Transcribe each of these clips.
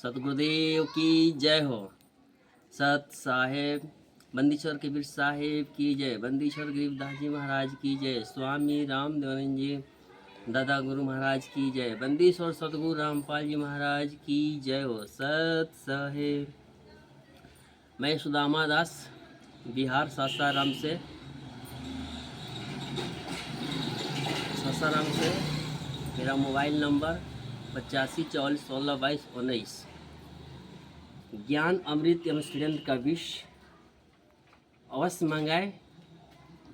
सतगुरुदेव की जय हो। सत साहेब बंदीश्वर कबीर साहेब की जय। बंदीश्वर गरीबदास जी महाराज की जय। स्वामी रामदेवन जी दादा गुरु महाराज की जय। बंदीश्वर सतगुरु रामपाल जी महाराज की जय हो। सत साहेब। मैं सुदामा दास बिहार सासाराम से मेरा मोबाइल नंबर 8544162219। ज्ञान अमृत एवं षड्यंत्र का विष अवश्य मंगाए।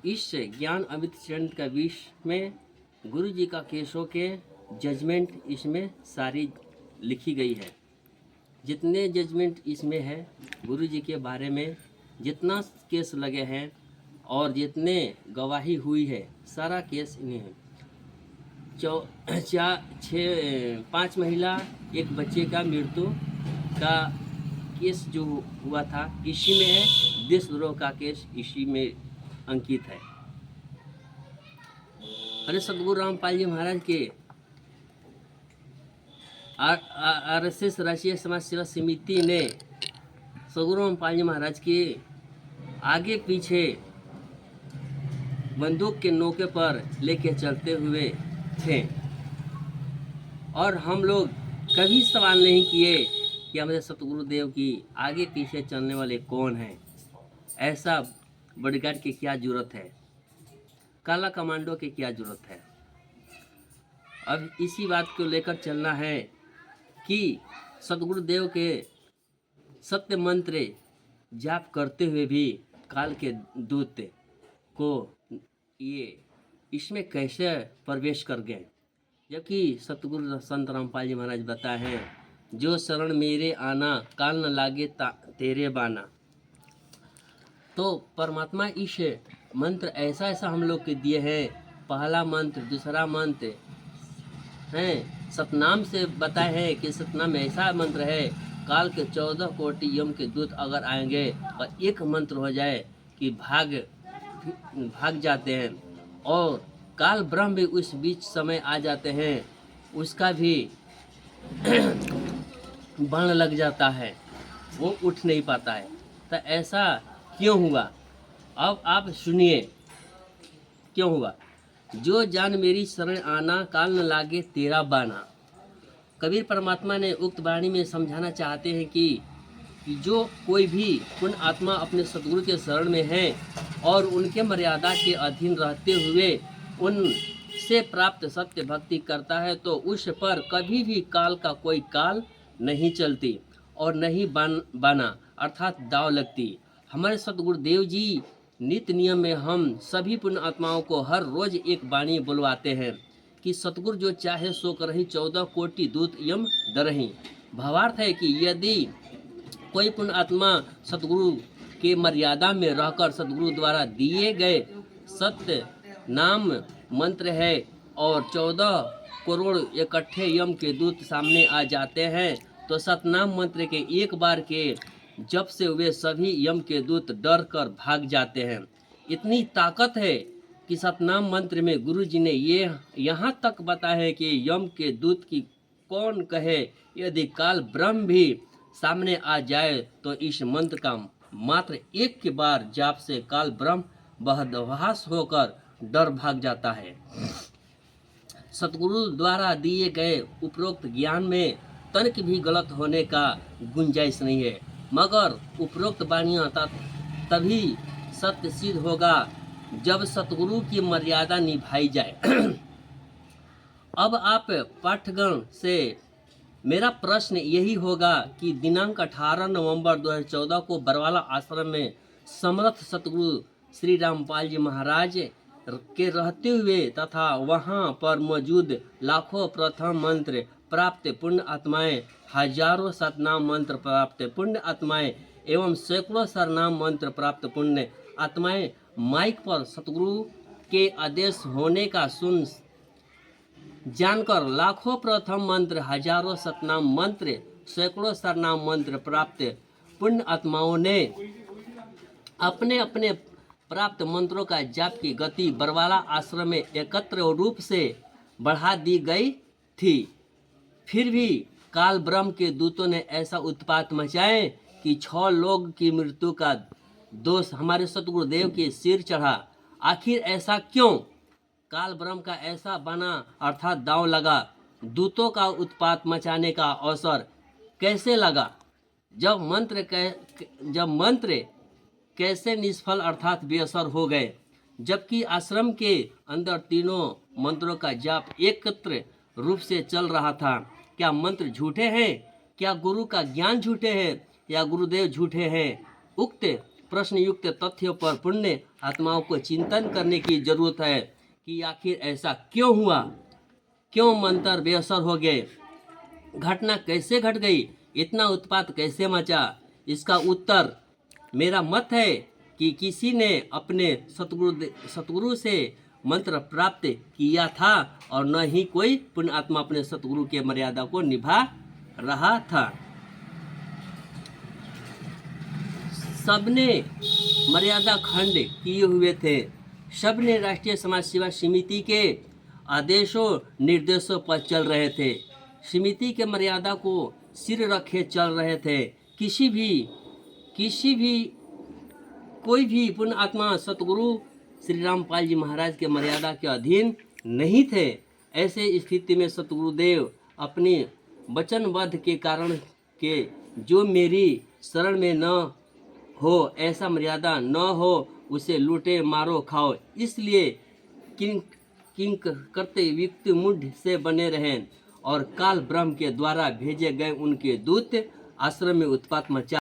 इस ज्ञान अमृत षड्यंत्र का विष में गुरु जी का केसों के जजमेंट इसमें सारी लिखी गई है। जितने जजमेंट इसमें है गुरु जी के बारे में, जितना केस लगे हैं और जितने गवाही हुई है, सारा केस इन्हें है। 5 महिला एक बच्चे का मृत्यु का केस जो हुआ था इसी में है। देशद्रोह का केस इसी में अंकित है। अरे सतगुरु रामपाल जी महाराज के RSS राष्ट्रीय समाज सेवा समिति ने सतगुरु रामपाल जी महाराज के आगे पीछे बंदूक के नोके पर लेके चलते हुए थे और हम लोग कभी सवाल नहीं किए कि हमारे सतगुरुदेव की आगे पीछे चलने वाले कौन हैं। ऐसा बॉडीगार्ड की क्या जरूरत है, काला कमांडो की क्या जरूरत है। अब इसी बात को लेकर चलना है कि सतगुरुदेव के सत्य मंत्र जाप करते हुए भी काल के दूत को ये इसमें कैसे प्रवेश कर गए, जबकि सतगुरु संत रामपाल जी महाराज बताए हैं, जो शरण मेरे आना काल न लागे तेरे बाना। तो परमात्मा इस मंत्र ऐसा हम लोग के दिए हैं। पहला मंत्र, दूसरा मंत्र हैं, सतनाम से बताए हैं कि सतनाम ऐसा मंत्र है, काल के 14 कोटि यम के दूत अगर आएंगे और एक मंत्र हो जाए कि भाग जाते हैं और काल ब्रह्म भी उस बीच समय आ जाते हैं, उसका भी बाण लग जाता है, वो उठ नहीं पाता है। तो ऐसा क्यों हुआ? अब आप सुनिए क्यों हुआ। जो जान मेरी शरण आना काल न लागे तेरा बाना। कबीर परमात्मा ने उक्त वाणी में समझाना चाहते हैं कि जो कोई भी पुण्य आत्मा अपने सतगुरु के शरण में है और उनके मर्यादा के अधीन रहते हुए उनसे प्राप्त सत्य भक्ति करता है, तो उस पर कभी भी काल का कोई काल नहीं चलती और नहीं बाना अर्थात दाव लगती। हमारे सतगुरुदेव जी नित्य नियम में हम सभी पुण्य आत्माओं को हर रोज एक वाणी बुलवाते हैं कि सतगुरु जो चाहे सो करही 14 कोटि दूत यम डरही। भावार्थ है कि यदि कोई पुण्य आत्मा सतगुरु के मर्यादा में रहकर सतगुरु द्वारा दिए गए सत्य नाम मंत्र है और 14 करोड़ इकट्ठे यम के दूत सामने आ जाते हैं, तो सतनाम मंत्र के एक बार के जब से वे सभी यम के दूत डर कर भाग जाते हैं। इतनी ताकत है कि सतनाम मंत्र में गुरु जी ने ये यहाँ तक बताया है कि यम के दूत की कौन कहे, यदि काल ब्रह्म भी सामने आ जाए तो इस मंत्र का मात्र एक के बार जाप से काल ब्रह्म बहदवास होकर डर भाग जाता है। सतगुरु द्वारा दिए गए उपरोक्त ज्ञान में तनिक भी गलत होने का गुंजाइश नहीं है, मगर उपरोक्त वाणियाँ तभी सत्य सिद्ध होगा जब सतगुरु की मर्यादा निभाई जाए। अब आप पाठगण से मेरा प्रश्न यही होगा कि दिनांक 18 नवंबर 2014 को बरवाला आश्रम में समर्थ सतगुरु श्री रामपाल जी महाराज के रहते हुए तथा वहां पर मौजूद लाखों प्रथम मंत्र प्राप्त पुण्य आत्माएं, हजारों सतनाम मंत्र प्राप्त पुण्य आत्माएं एवं सैकड़ों सरनाम मंत्र प्राप्त पुण्य आत्माएं माइक पर सतगुरु के आदेश होने का सुन जानकर लाखों प्रथम मंत्र, हजारों सतनाम मंत्र, सैकड़ों सरनाम मंत्र प्राप्त पुण्य आत्माओं ने अपने अपने प्राप्त मंत्रों का जाप की गति बरवाला आश्रम में एकत्र रूप से बढ़ा दी गई थी। फिर भी काल ब्रह्म के दूतों ने ऐसा उत्पात मचाए कि 6 लोग की मृत्यु का दोष हमारे सतगुरुदेव के सिर चढ़ा। आखिर ऐसा क्यों? काल ब्रह्म का ऐसा बना अर्थात दांव लगा। दूतों का उत्पात मचाने का अवसर कैसे लगा? जब मंत्र कैसे निष्फल अर्थात बेअसर हो गए, जबकि आश्रम के अंदर तीनों मंत्रों का जाप एकत्र रूप से चल रहा था। क्या मंत्र झूठे हैं? क्या गुरु का ज्ञान झूठे हैं? या गुरुदेव झूठे हैं? उक्त प्रश्न युक्त तथ्यों पर पुण्य आत्माओं को चिंतन करने की जरूरत है कि आखिर ऐसा क्यों हुआ, क्यों मंत्र बेअसर हो गए, घटना कैसे घट गई, इतना उत्पात कैसे मचा। इसका उत्तर मेरा मत है कि किसी ने अपने सतगुरु से मंत्र प्राप्त किया था और न ही कोई पुण्य आत्मा अपने सतगुरु के मर्यादा को निभा रहा था। सबने मर्यादा खंड किए हुए थे। सबने राष्ट्रीय समाज सेवा समिति के आदेशों निर्देशों पर चल रहे थे। समिति के मर्यादा को सिर रखे चल रहे थे। कोई भी पुण्य आत्मा सतगुरु श्री रामपाल जी महाराज के मर्यादा के अधीन नहीं थे। ऐसे स्थिति में सतगुरुदेव अपने वचनबद्ध के कारण के जो मेरी शरण में न हो, ऐसा मर्यादा न हो, उसे लूटे मारो खाओ, इसलिए किंग करते युक्त मुठ से बने रहें और काल ब्रह्म के द्वारा भेजे गए उनके दूत आश्रम में उत्पात मचा